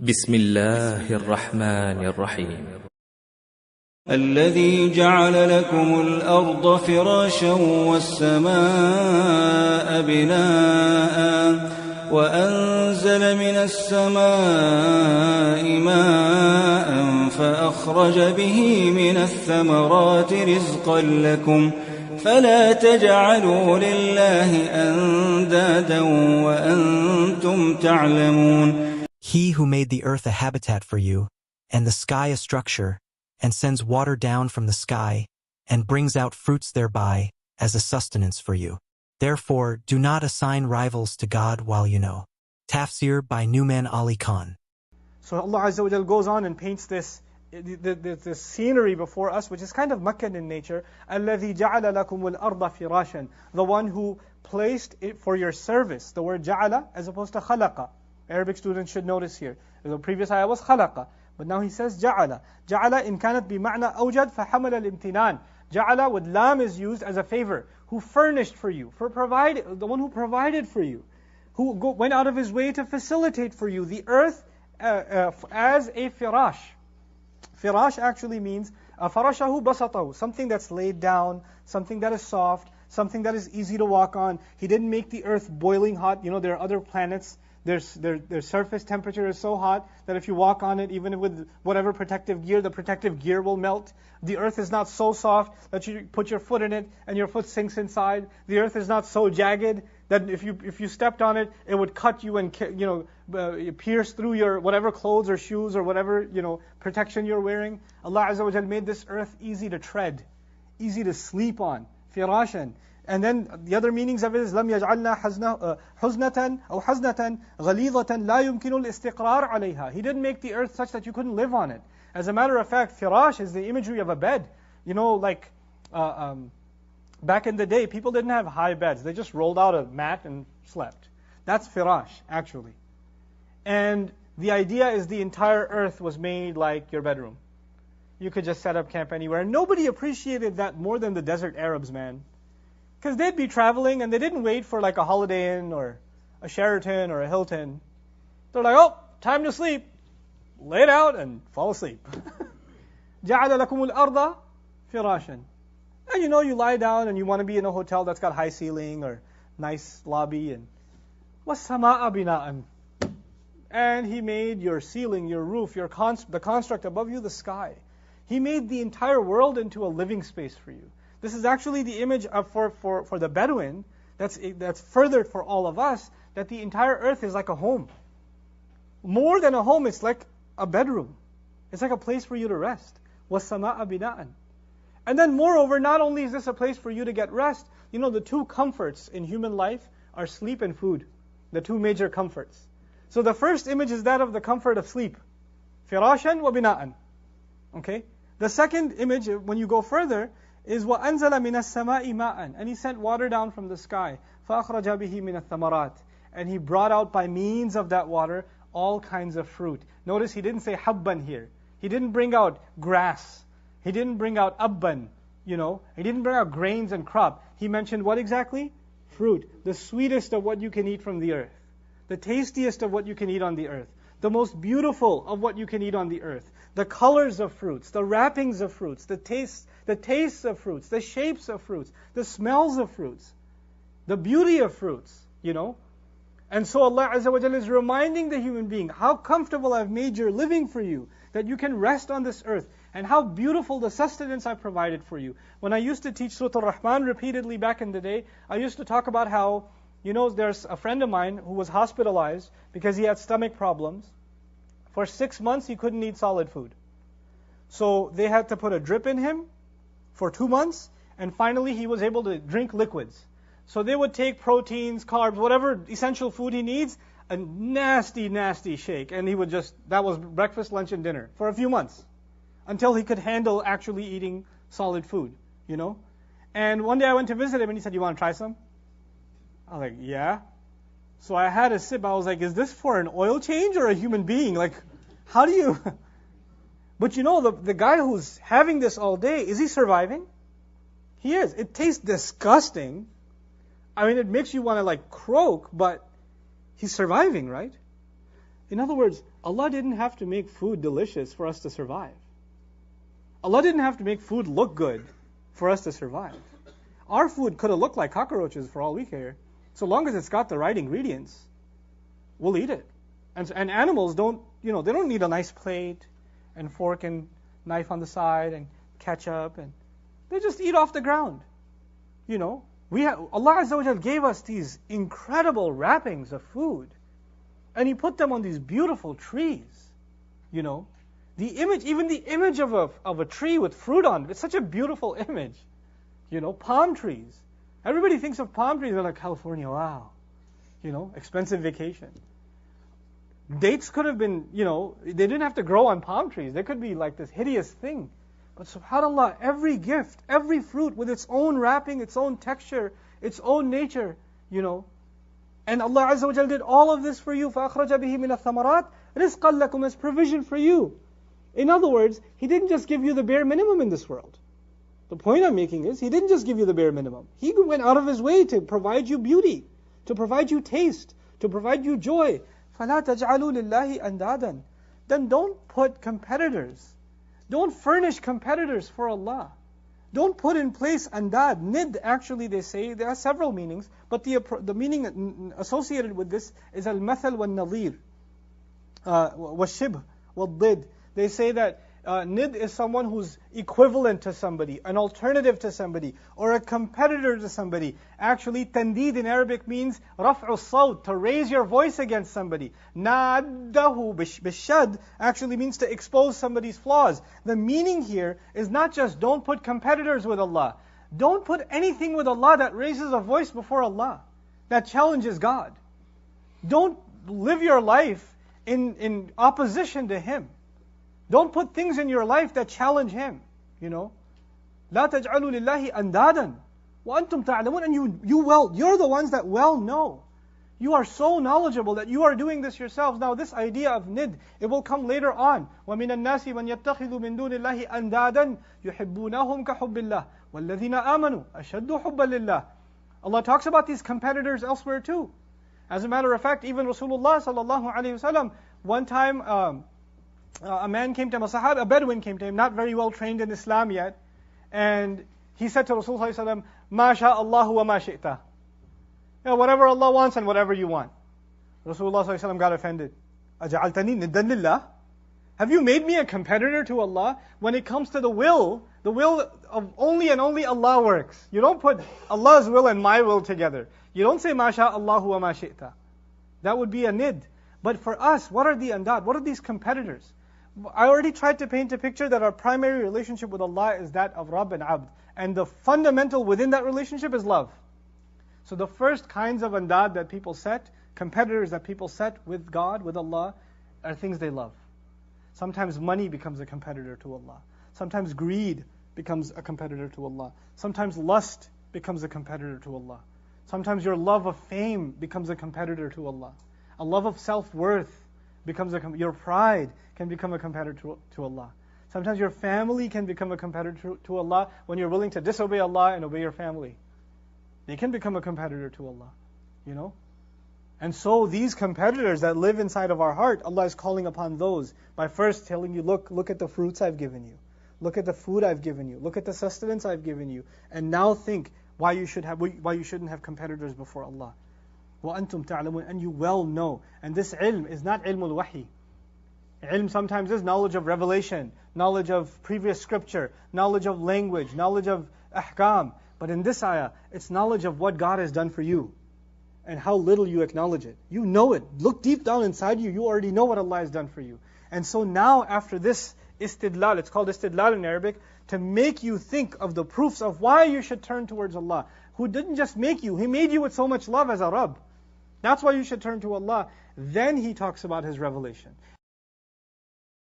بسم الله الرحمن الرحيم الذي جعل لكم الأرض فراشا والسماء بناء وأنزل من السماء ماء فأخرج به من الثمرات رزقا لكم فلا تجعلوا لله أندادا وأنتم تعلمون. He who made the earth a habitat for you, and the sky a structure, and sends water down from the sky, and brings out fruits thereby, as a sustenance for you. Therefore, do not assign rivals to God while you know. Tafseer by Numan Ali Khan. So Allah Azza wa Jal goes on and paints this scenery before us, which is kind of Meccan in nature. الَّذِي جَعَلَ لَكُمُ الْأَرْضَ فِرَاشًا, the one who placed it for your service. The word جَعَلَ as opposed to خَلَقَ. Arabic students should notice here. The previous ayah was خَلَقَ, but now he says جَعَلَ. جَعَلَ إن كانت بمعنى أوجد فحمل الامتنان. جَعَلَ with lam is used as a favor. Who furnished for you, the one who provided for you, who went out of his way to facilitate for you the earth as a firash. Firash actually means farashahu basatahu, something that's laid down, something that is soft, something that is easy to walk on. He didn't make the earth boiling hot. You know, there are other planets, their surface temperature is so hot that if you walk on it, even with whatever protective gear, the protective gear will melt. The earth is not so soft that you put your foot in it and your foot sinks inside. The earth is not so jagged that if you stepped on it, it would cut you and pierce through your whatever clothes or shoes or whatever protection you're wearing. Allah Azza wa Jal made this earth easy to tread, easy to sleep on, firashan. And then the other meanings of it is لم يجعلنا حزنة أو حزنة غليظة لا يمكن الاستقرار عليها. He didn't make the earth such that you couldn't live on it. As a matter of fact, firash is the imagery of a bed. Back in the day, people didn't have high beds. They just rolled out a mat and slept. That's firash, actually. And the idea is the entire earth was made like your bedroom. You could just set up camp anywhere. And nobody appreciated that more than the desert Arabs, man. Because they'd be traveling and they didn't wait for like a Holiday Inn or a Sheraton or a Hilton. They're like, oh, time to sleep. Lay it out and fall asleep. جَعَلَ لَكُمُ الْأَرْضَ فِرَاشًا. And you lie down and you want to be in a hotel that's got high ceiling or nice lobby. And وَالسَّمَاءَ بِنَاءً. And He made your ceiling, your roof, the construct above you, the sky. He made the entire world into a living space for you. This is actually the image for the Bedouin that's furthered for all of us, that the entire earth is like a home. More than a home, it's like a bedroom. It's like a place for you to rest. وَالسَّمَاءَ بِنَاءً. And then moreover, not only is this a place for you to get rest, the two comforts in human life are sleep and food. The two major comforts. So the first image is that of the comfort of sleep. فِرَاشًا وَبِنَاءً. Okay? The second image, when you go further, is وَأَنزَلَ مِنَ السَّمَاءِ مَاءً. And He sent water down from the sky. فَأَخْرَجَ بِهِ مِنَ الثَّمَرَاتِ. And He brought out by means of that water all kinds of fruit. Notice He didn't say habban here. He didn't bring out grass. He didn't bring out abban. He didn't bring out grains and crop. He mentioned what exactly? Fruit. The sweetest of what you can eat from the earth. The tastiest of what you can eat on the earth. The most beautiful of what you can eat on the earth. The colors of fruits, the wrappings of fruits, the tastes of fruits, the shapes of fruits, the smells of fruits, the beauty of fruits, And so Allah Azza wa Jalla is reminding the human being how comfortable I've made your living for you, that you can rest on this earth, and how beautiful the sustenance I provided for you. When I used to teach Surah Al-Rahman repeatedly back in the day, I used to talk about how, there's a friend of mine who was hospitalized because he had stomach problems. For 6 months, he couldn't eat solid food. So they had to put a drip in him for 2 months, and finally he was able to drink liquids. So they would take proteins, carbs, whatever essential food he needs, a nasty, nasty shake. And that was breakfast, lunch, and dinner for a few months, until he could handle actually eating solid food, And one day I went to visit him and he said, you want to try some? I was like, yeah. So I had a sip. I was like, is this for an oil change or a human being? Like, how do you... But the guy who's having this all day, is he surviving? He is. It tastes disgusting. I mean, it makes you want to croak, but he's surviving, right? In other words, Allah didn't have to make food delicious for us to survive. Allah didn't have to make food look good for us to survive. Our food could have looked like cockroaches for all we care. So long as it's got the right ingredients, we'll eat it. And animals don't, they don't need a nice plate and fork and knife on the side and ketchup, and they just eat off the ground. Allah Azza wa Jal gave us these incredible wrappings of food, and He put them on these beautiful trees. The image of a tree with fruit on it, it's such a beautiful image. Palm trees. Everybody thinks of palm trees, they're like, California, wow. Expensive vacation. Dates could have been, they didn't have to grow on palm trees. They could be like this hideous thing. But subhanAllah, every gift, every fruit with its own wrapping, its own texture, its own nature, And Allah Azza wa Jal did all of this for you. فَأَخْرَجَ بِهِ مِنَ الثَّمَرَاتِ رِزْقًا لَكُمْ, as provision for you. In other words, He didn't just give you the bare minimum in this world. The point I'm making is, He didn't just give you the bare minimum. He went out of His way to provide you beauty, to provide you taste, to provide you joy. فَلَا تَجْعَلُوا لِلَّهِ أَنْدَادًا. Then don't put competitors. Don't furnish competitors for Allah. Don't put in place andad. Nid, actually, they say, there are several meanings, but the meaning associated with this is al-mathal wal-nadhir, wal-shibh, wal-did. They say that nid is someone who's equivalent to somebody, an alternative to somebody, or a competitor to somebody. Actually, tandid in Arabic means raf'u sawt, to raise your voice against somebody. Naddahu bishad actually means to expose somebody's flaws. The meaning here is not just don't put competitors with Allah. Don't put anything with Allah that raises a voice before Allah, that challenges God. Don't live your life in opposition to Him. Don't put things in your life that challenge Him. لا تجعلوا لله أندادا وأنتم تعلمون. And you're the ones that well know. You are so knowledgeable that you are doing this yourselves. Now this idea of nid, it will come later on. وَمِنَ النَّاسِ مَنْ يَتَّخِذُ مِن دُونِ اللَّهِ أَندَادًا يُحِبُّونَهُمْ كَحُبِّ اللَّهِ وَالَّذِينَ آمَنُوا أَشَدُّ حُبًّا لِلَّهِ. Allah talks about these competitors elsewhere too. As a matter of fact, even Rasulullah sallallahu alaihi wasallam, one time a man came to him, a Bedouin came to him, not very well trained in Islam yet, and he said to Rasulullah sallallahu alaihi wasallam, "Ma sha Allahu wa ma shi'ta." Whatever Allah wants and whatever you want. Rasulullah sallallahu alaihi wasallam got offended. "Aja'altani niddan lillah?" Have you made me a competitor to Allah? When it comes to the will of only and only Allah works. You don't put Allah's will and my will together. You don't say, "Ma sha Allahu wa ma shi'ta." That would be a nid. But for us, what are the andad? What are these competitors? I already tried to paint a picture that our primary relationship with Allah is that of Rabb and Abd. And the fundamental within that relationship is love. So the first kinds of andad that people set, competitors that people set with God, with Allah, are things they love. Sometimes money becomes a competitor to Allah. Sometimes greed becomes a competitor to Allah. Sometimes lust becomes a competitor to Allah. Sometimes your love of fame becomes a competitor to Allah. A love of self-worth becomes your pride can become a competitor to Allah. Sometimes your family can become a competitor to Allah when you're willing to disobey Allah and obey your family. They can become a competitor to Allah, And so these competitors that live inside of our heart, Allah is calling upon those by first telling you, look at the fruits I've given you. Look at the food I've given you. Look at the sustenance I've given you. And now think why you shouldn't have competitors before Allah. وَأَنْتُمْ تَعْلَمُونَ. And you well know. And this ilm is not ilm al-wahi. Ilm sometimes is knowledge of revelation, knowledge of previous scripture, knowledge of language, knowledge of ahkam. But in this ayah, it's knowledge of what God has done for you and how little you acknowledge it. You know it. Look deep down inside you. You already know what Allah has done for you. And so now after this istidlal, it's called istidlal in Arabic, to make you think of the proofs of why you should turn towards Allah, who didn't just make you, He made you with so much love as a Rabb. That's why you should turn to Allah. Then He talks about His revelation.